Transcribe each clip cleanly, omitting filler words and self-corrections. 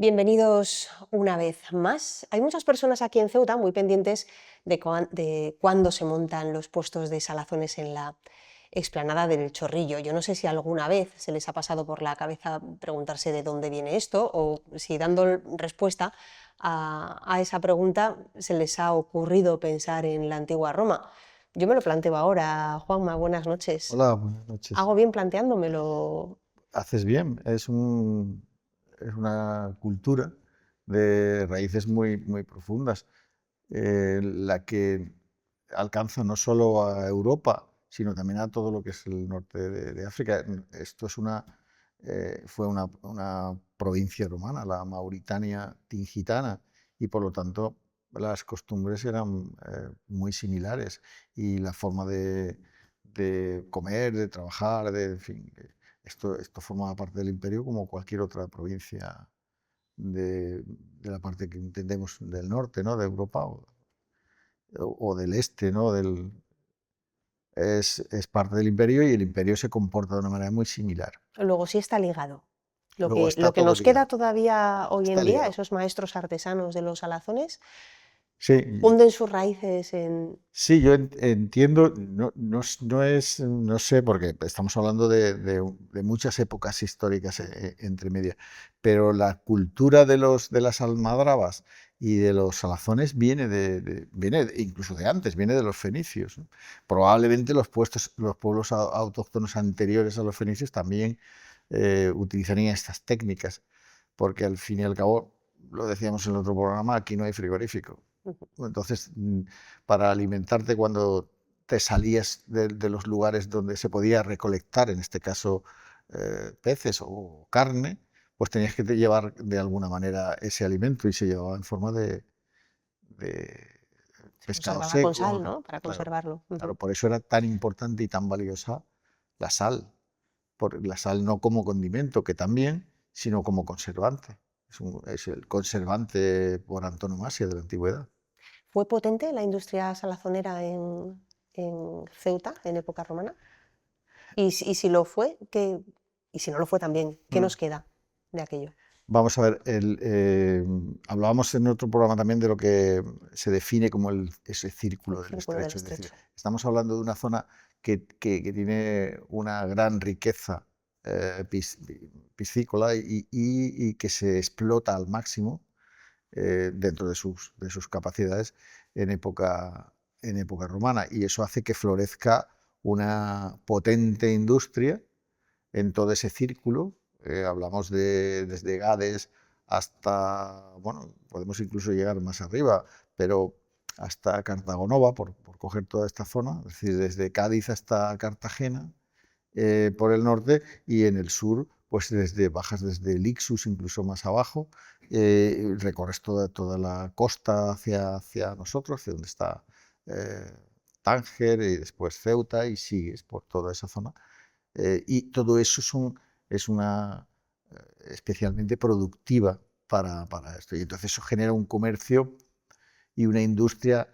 Bienvenidos una vez más. Hay muchas personas aquí en Ceuta muy pendientes de cuándo se montan los puestos de salazones en la explanada del Chorrillo. Yo no sé si alguna vez se les ha pasado por la cabeza preguntarse de dónde viene esto o si dando respuesta a esa pregunta se les ha ocurrido pensar en la antigua Roma. Yo me lo planteo ahora. Juanma, buenas noches. Hola, buenas noches. ¿Hago bien planteándomelo? Haces bien, es una cultura de raíces muy profundas, la que alcanza no solo a Europa, sino también a todo lo que es el norte de África. Esto fue una provincia romana, la Mauritania Tingitana, y por lo tanto las costumbres eran muy similares y la forma de comer, de trabajar, en fin, esto formaba parte del imperio como cualquier otra provincia de la parte que entendemos del norte, ¿no? De Europa o del este, ¿no? Es parte del imperio y el imperio se comporta de una manera muy similar. Luego sí está ligado. Lo Luego que, está lo que todo nos queda ligado, todavía hoy está en día, ligado. esos maestros artesanos de los salazones, Sí, hunden sus raíces en... sí, yo entiendo, no sé, porque estamos hablando de muchas épocas históricas entre medias, pero la cultura de las almadrabas y de los salazones viene incluso de antes, viene de los fenicios, ¿no? Probablemente los pueblos autóctonos anteriores a los fenicios también utilizarían estas técnicas, porque al fin y al cabo, lo decíamos en el otro programa, aquí no hay frigorífico. Entonces, para alimentarte cuando te salías de los lugares donde se podía recolectar, en este caso peces o carne, pues tenías que llevar de alguna manera ese alimento y se llevaba en forma de Se pescado conservaba con seco, sal, ¿no? Para claro, conservarlo. claro, por eso era tan importante y tan valiosa la sal, la sal no como condimento, que también, sino como conservante. Es el conservante por antonomasia de la antigüedad. ¿Fue potente la industria salazonera en Ceuta en época romana? Y si lo fue, y si no lo fue también, ¿qué Mm. nos queda de aquello? Vamos a ver, hablábamos en otro programa también de lo que se define como ese El círculo del círculo del estrecho. Es decir, estrecho. estamos hablando de una zona que tiene una gran riqueza piscícola y que se explota al máximo dentro de sus capacidades en en época romana. Y eso hace que florezca una potente industria en todo ese círculo. Hablamos desde Gades hasta, bueno, podemos incluso llegar más arriba, pero hasta Cartagonova, por coger toda esta zona, es decir, desde Cádiz hasta Cartagena, por el norte, y en el sur, pues bajas desde Lixus, incluso más abajo, recorres toda la costa hacia nosotros, hacia donde está eh, Tánger y después Ceuta, y sigues por toda esa zona y todo eso es una especialmente productiva para esto. Y entonces eso genera un comercio y una industria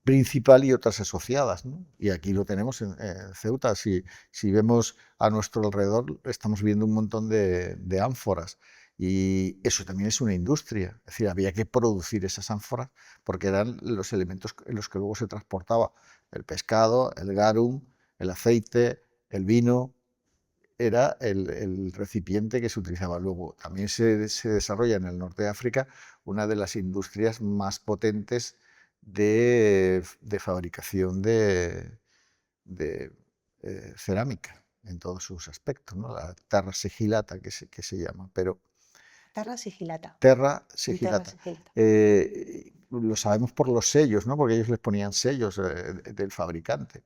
principal y otras asociadas, ¿no? Y aquí lo tenemos en Ceuta. Si vemos a nuestro alrededor, estamos viendo un montón de ánforas. Y eso también es una industria. Es decir, había que producir esas ánforas porque eran los elementos en los que luego se transportaba el pescado, el garum, el aceite, el vino, era el recipiente que se utilizaba. Luego, también se desarrolla en el norte de África una de las industrias más potentes de fabricación de, cerámica en todos sus aspectos, ¿no? La terra sigillata que se llama, pero Terra sigillata. terra Un terra sigillata. sigillata. Lo sabemos por los sellos, ¿no? Porque ellos les ponían sellos del fabricante.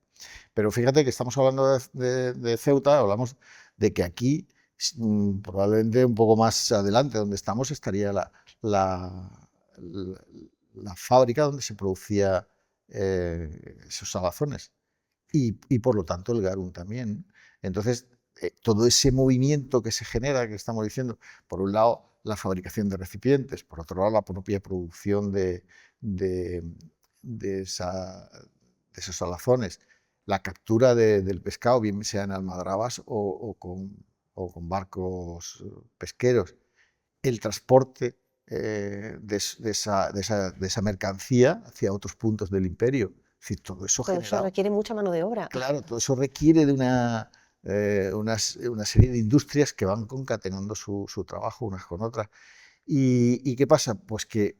Pero fíjate que estamos hablando de Ceuta, hablamos de que aquí, probablemente un poco más adelante, donde estamos, estaría la, la- la fábrica donde se producía esos salazones y por lo tanto el garum también. Entonces, todo ese movimiento que se genera, que estamos diciendo, por un lado la fabricación de recipientes, por otro lado la propia producción de, de esa- de esos salazones, la captura del pescado, bien sea en almadrabas o con barcos pesqueros, el transporte de esa mercancía hacia otros puntos del imperio. Es decir, todo eso Todo eso generaba. requiere mucha mano de obra. Claro, todo eso requiere de una serie de industrias que van concatenando su trabajo unas con otras. ¿Y qué pasa? Pues que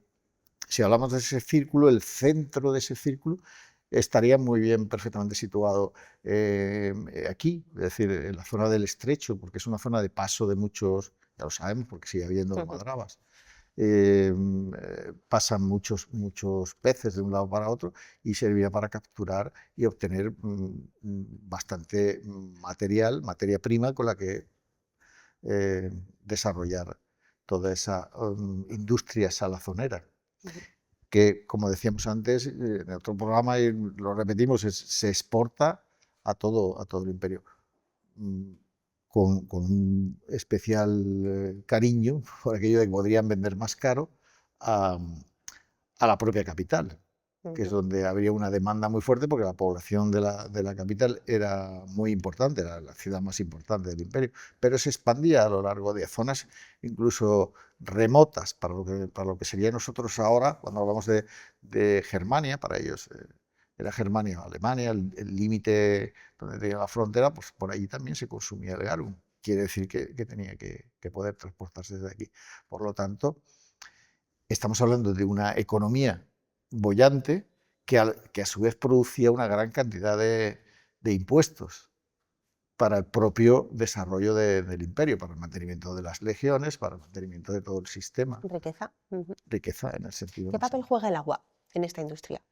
si hablamos de ese círculo, el centro de ese círculo estaría muy bien, perfectamente situado aquí, es decir, en la zona del Estrecho, porque es una zona de paso de muchos, ya lo sabemos, porque sigue habiendo Ujú. almadrabas. eh, Pasan muchos peces de un lado para otro y servía para capturar y obtener bastante materia prima con la que desarrollar toda esa industria salazonera, Ujú. que, como decíamos antes, en otro programa, y lo repetimos, se exporta a todo el imperio, mm, con un especial cariño por aquello de que podrían vender más caro a, a la propia capital, que es Ujú. donde habría una demanda muy fuerte porque la población de la capital era muy importante, era la ciudad más importante del imperio, pero se expandía a lo largo de zonas incluso remotas para lo que sería nosotros ahora, cuando hablamos de Germania, para ellos era Germania o Alemania, el límite donde tenía la frontera, pues por allí también se consumía el garum. Quiere decir que tenía que poder transportarse desde aquí. Por lo tanto, estamos hablando de una economía boyante que a su vez producía una gran cantidad de impuestos para el propio desarrollo del imperio, para el mantenimiento de las legiones, para el mantenimiento de todo el sistema. Riqueza. Ujú. Riqueza en el sentido ¿Qué más papel amplio. juega el agua en esta industria?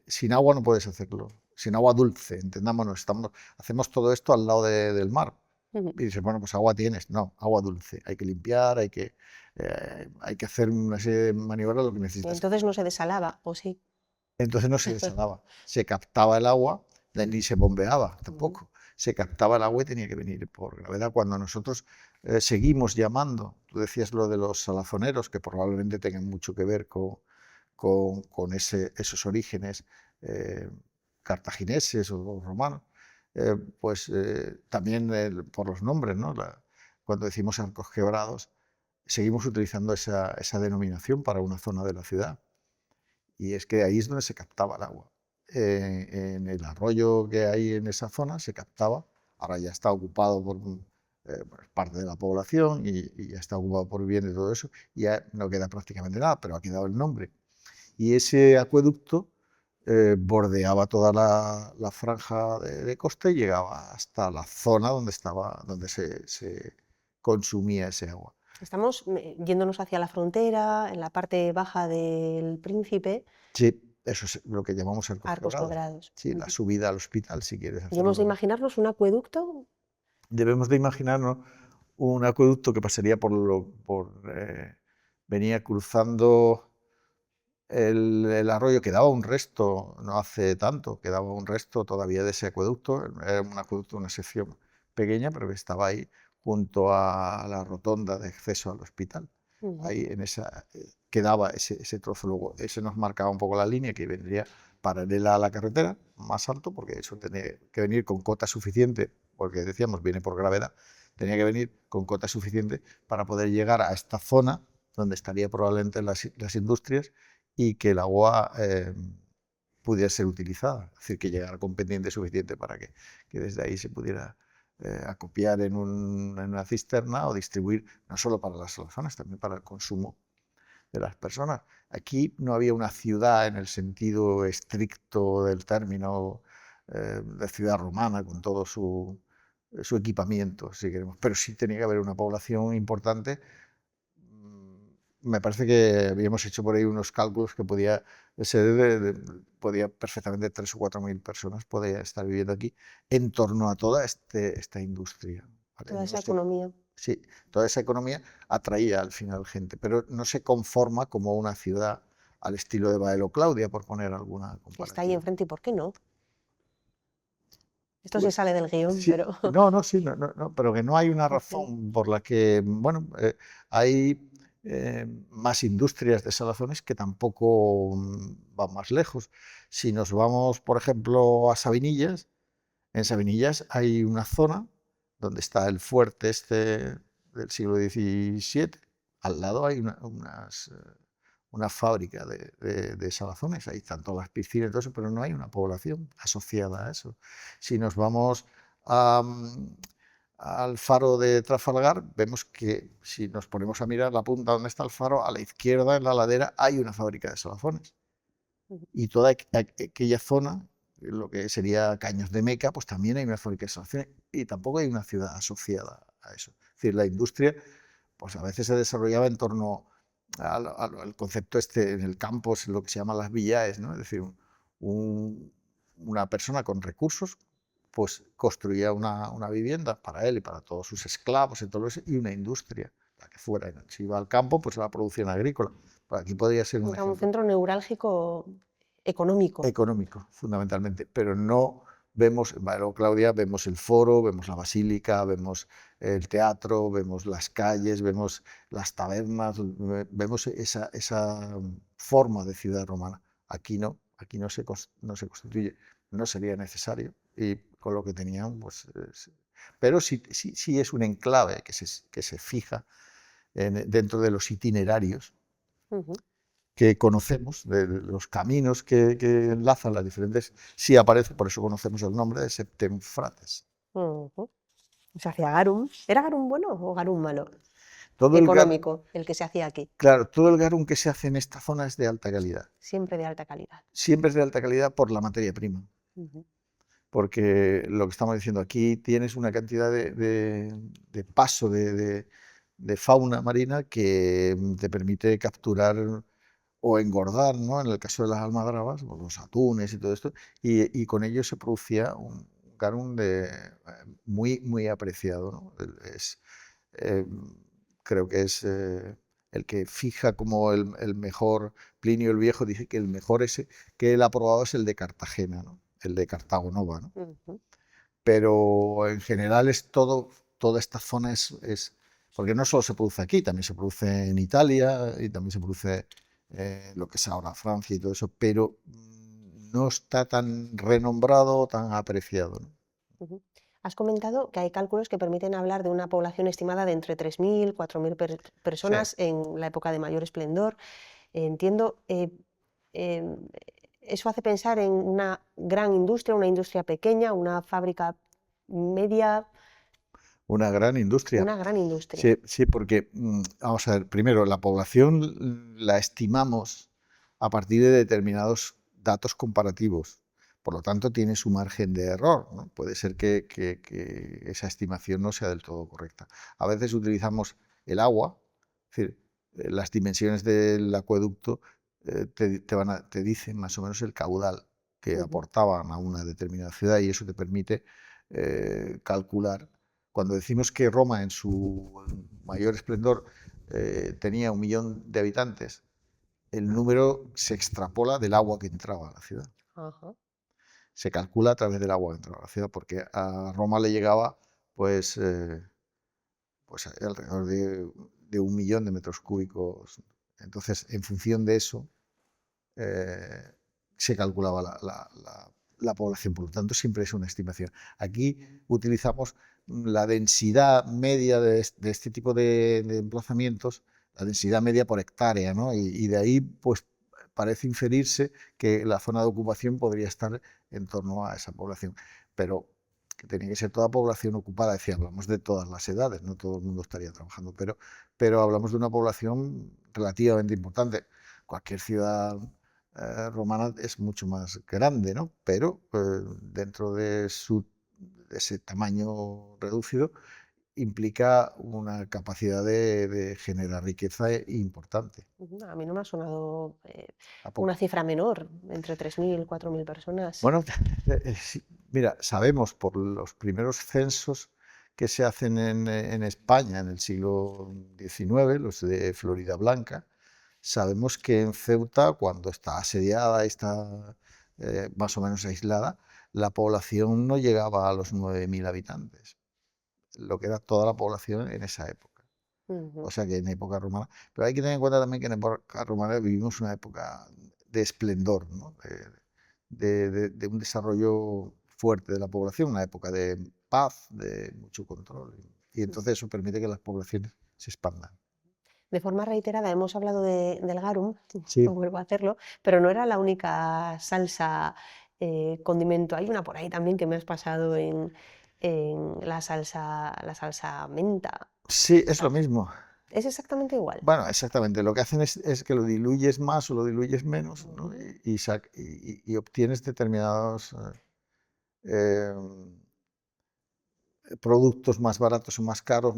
Sin agua no puedes hacerlo. Sin agua dulce, entendámonos. Hacemos todo esto al lado del mar. Ujú. Y dices, bueno, pues agua tienes. No, agua dulce. Hay que limpiar, hay que hacer una serie de maniobras, lo que Y necesitas. entonces no se desalaba, ¿o sí? Entonces no se desalaba, se captaba el agua, ni se bombeaba Ujú. tampoco. Se captaba el agua y tenía que venir por gravedad. Cuando nosotros seguimos llamando, tú decías lo de los salazoneros, que probablemente tengan mucho que ver con esos orígenes eh, cartagineses o romanos, pues también por los nombres, ¿no? Cuando decimos arcos quebrados, seguimos utilizando esa denominación para una zona de la ciudad. Y es que ahí es donde se captaba el agua. En el arroyo que hay en esa zona se captaba, ahora ya está ocupado por parte de la población y ya está ocupado por viviendas y todo eso, y ya no queda prácticamente nada, pero ha quedado el nombre. Y ese acueducto bordeaba toda la franja de costa y llegaba hasta la zona donde se consumía ese agua. Estamos yéndonos hacia la frontera, en la parte baja del Príncipe, Sí, eso es lo que llamamos arcos arcos quebrados. quebrados. Sí, la Ujú. subida al hospital, si quieres Y hemos de hacerlo. imaginarnos un acueducto. Debemos de imaginarnos un acueducto que pasaría venía cruzando el arroyo, quedaba un resto, no hace tanto, quedaba un resto todavía de ese acueducto, era un acueducto, una sección pequeña, pero que estaba ahí junto a la rotonda de acceso al hospital. Ujú. Ahí quedaba ese trozo, luego ese nos marcaba un poco la línea que vendría paralela a la carretera, más alto, porque eso tenía que venir con cota suficiente, porque decíamos, viene por gravedad, tenía que venir con cota suficiente para poder llegar a esta zona donde estarían probablemente las industrias y que el agua pudiera ser utilizada, es decir, que llegara con pendiente suficiente para que desde ahí se pudiera acopiar en una cisterna o distribuir no solo para las zonas, también para el consumo de las personas. Aquí no había una ciudad en el sentido estricto del término de ciudad romana con todo su equipamiento, si queremos, pero sí tenía que haber una población importante. Me parece que habíamos hecho por ahí unos cálculos que podía perfectamente 3 o 4 mil personas podía estar viviendo aquí en torno a toda esta industria. ¿Vale? Toda No esa sé, economía sí, toda esa economía atraía al final gente, pero no se conforma como una ciudad al estilo de Baelo Claudia, por poner alguna que está ahí comparativa. enfrente, ¿y por qué no? Esto se Pues, sale del guión, sí, pero no, no, sí, no, no, no, pero que no hay una ¿por qué no? razón por la que, bueno, hay más industrias de salazones que tampoco van más lejos. Si nos vamos, por ejemplo, a Sabinillas, en Sabinillas hay una zona donde está el fuerte este del siglo XVII. Al lado hay una fábrica de salazones, ahí están todas las piscinas y todo eso, pero no hay una población asociada a eso. Si nos vamos a, al faro de Trafalgar, vemos que si nos ponemos a mirar la punta donde está el faro, a la izquierda en la ladera hay una fábrica de salazones. Ujú. Y toda aquella zona, lo que sería Caños de Meca, pues también hay una fábrica de salazones y tampoco hay una ciudad asociada a eso. Es decir, la industria pues a veces se desarrollaba en torno al concepto este en el campo, es lo que se llama las villaes, ¿no? Es decir, una persona con recursos pues construía una vivienda para él y para todos sus esclavos y todo eso, y una industria, la que fuera. Si iba al campo, pues la producción agrícola. Por aquí podría ser un Era un ejemplo centro neurálgico económico. económico, fundamentalmente, pero no vemos, en Baró Claudia, vemos el foro, vemos la basílica, vemos el teatro, vemos las calles, vemos las tabernas, vemos esa forma de ciudad romana. Aquí no se constituye, no sería necesario, y con lo que tenían, pues... pero sí es un enclave que se fija dentro de los itinerarios Ujú, que conocemos, de los caminos que enlazan las diferentes, sí aparece, por eso conocemos el nombre de Septemfrates. ujú. Se hacía garum. ¿Era garum bueno o garum malo? Todo el gar, Económico, el que se hacía aquí, claro, todo el garum que se hace en esta zona es de alta calidad. siempre de alta calidad. Siempre es de alta calidad por la materia prima, Ujú, porque lo que estamos diciendo aquí tienes una cantidad de paso de fauna marina que te permite capturar o engordar, ¿no? En el caso de las almadrabas, o los atunes y todo esto, y con ello se producía un garum muy apreciado, ¿no? Eh, creo que es el que fija como el mejor, Plinio el Viejo dice que el mejor ese que él ha probado es el de Cartagena, ¿no? El de Cartago Nova, ¿no? ujú, Pero en general toda esta zona porque no solo se produce aquí, también se produce en Italia y también se produce lo que es ahora Francia y todo eso, pero no está tan renombrado, tan apreciado, ¿no? ujú. Has comentado que hay cálculos que permiten hablar de una población estimada de entre 3.000, 4.000 Sí. personas en la época de mayor esplendor. Entiendo, em, eso hace pensar en una gran industria, una industria pequeña, una fábrica media, Una gran industria. una gran industria. Sí, sí, porque, vamos a ver, primero, la población la estimamos a partir de determinados datos comparativos. Por lo tanto, tiene su margen de error, ¿no? Puede ser que esa estimación no sea del todo correcta. A veces utilizamos el agua, es decir, las dimensiones del acueducto te dicen más o menos el caudal que Ujú, aportaban a una determinada ciudad, y eso te permite calcular. Cuando decimos que Roma en su mayor esplendor tenía 1 millón de habitantes, el número se extrapola del agua que entraba a la ciudad. ajá, Se calcula a través del agua que entraba a la ciudad, porque a Roma le llegaba pues, pues alrededor de 1 millón de metros cúbicos. Entonces, en función de eso, eh, se calculaba la población, por lo tanto siempre es una estimación. Aquí utilizamos la densidad media de este tipo de emplazamientos, la densidad media por hectárea, ¿no? Y de ahí pues parece inferirse que la zona de ocupación podría estar en torno a esa población, pero que tenía que ser toda población ocupada. Decía, hablamos de todas las edades, no todo el mundo estaría trabajando, pero hablamos de una población relativamente importante. Cualquier ciudad romana es mucho más grande, ¿no? Pero dentro de ese tamaño reducido implica una capacidad de generar riqueza importante. ujú. A mí no me ha sonado ¿A una poco? cifra menor, entre 3.000, 4.000 personas. Bueno, sí, mira, sabemos por los primeros censos que se hacen en España en el siglo XIX, los de Florida Blanca, sabemos que en Ceuta, cuando está asediada y está más o menos aislada, la población no llegaba a los 9.000 habitantes, lo que era toda la población en esa época. O Ujú, sea que en época romana. Pero hay que tener en cuenta también que en época romana vivimos una época de esplendor, ¿no? De un desarrollo fuerte de la población, una época de paz, de mucho control. y entonces eso permite que las poblaciones se expandan. De forma reiterada hemos hablado del garum, Sí, vuelvo a hacerlo, pero no era la única salsa, condimento. Hay una por ahí también que me has pasado en la salsa menta. sí, es Ah, lo mismo. es exactamente igual. Bueno, exactamente. Lo que hacen es que lo diluyes más o lo diluyes menos, ¿no? Ujú. Y obtienes determinados productos más baratos o más caros,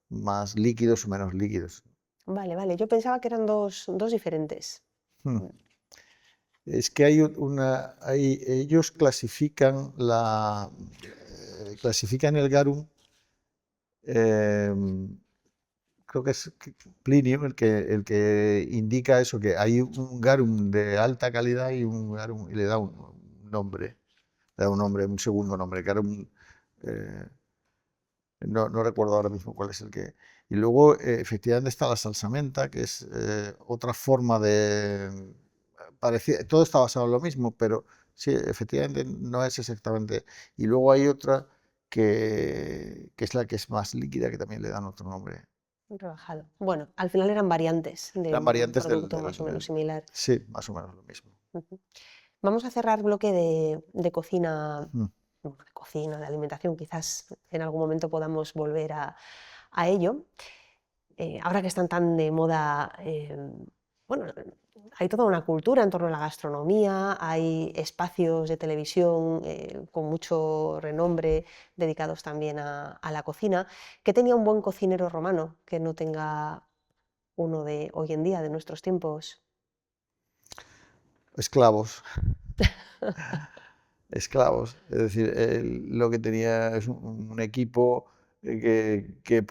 más líquidos o menos líquidos. Vale, vale. Yo pensaba que eran dos diferentes. Hmm. Es que ellos clasifican el garum, em, creo que es Plinio el que indica eso, que hay un garum de alta calidad y un garum, y le da un nombre, un segundo nombre, garum, eh, no recuerdo ahora mismo cuál es el que. Y luego, efectivamente, está la salsa menta, que es otra forma de. Todo está basado en lo mismo, pero sí, efectivamente no es exactamente. Y luego hay otra que es la que es más líquida, que también le dan otro nombre. Rebajado. Bueno, al final eran variantes de Eran un variantes producto más o menos similar. sí, más o menos lo mismo. Ujú. Vamos a cerrar bloque de cocina, Mm. bueno, de cocina, de alimentación. Quizás en algún momento podamos volver a ello. Ahora que están tan de moda, bueno, hay toda una cultura en torno a la gastronomía, hay espacios de televisión con mucho renombre dedicados también a la cocina. ¿Qué tenía un buen cocinero romano que no tenga uno de hoy en día, de nuestros tiempos? Esclavos. Esclavos. Es decir, lo que tenía es un equipo que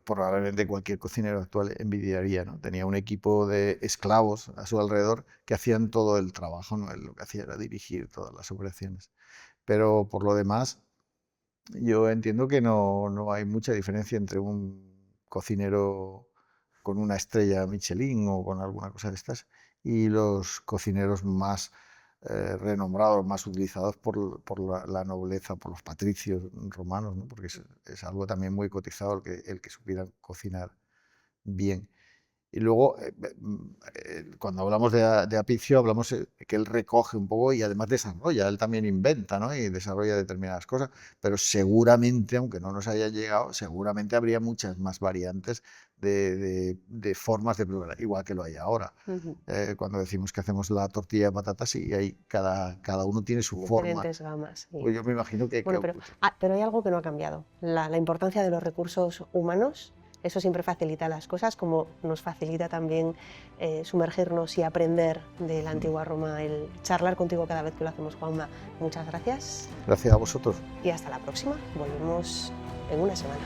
probablemente cualquier cocinero actual envidiaría, ¿no? Tenía un equipo de esclavos a su alrededor que hacían todo el trabajo, ¿no? Él lo que hacía era dirigir todas las operaciones. Pero por lo demás, yo entiendo que no hay mucha diferencia entre un cocinero con una estrella Michelin o con alguna cosa de estas y los cocineros más renombrados, más utilizados por la nobleza, por los patricios romanos, ¿no? Porque es algo también muy cotizado el que supieran cocinar bien. Y luego, cuando hablamos de Apizio, hablamos que él recoge un poco y además desarrolla, él también inventa, ¿no? Y desarrolla determinadas cosas, pero seguramente, aunque no nos haya llegado, seguramente habría muchas más variantes de formas de preparar, igual que lo hay ahora. Ujú. Cuando decimos que hacemos la tortilla de patatas y cada uno tiene su forma, Diferentes gamas. Sí. pues yo me imagino Bueno, pero hay algo que no ha cambiado. La importancia de los recursos humanos, eso siempre facilita las cosas, como nos facilita también sumergirnos y aprender de la antigua Roma, el charlar contigo cada vez que lo hacemos, Juanma. Muchas gracias gracias a vosotros. y hasta la próxima. Volvemos en una semana.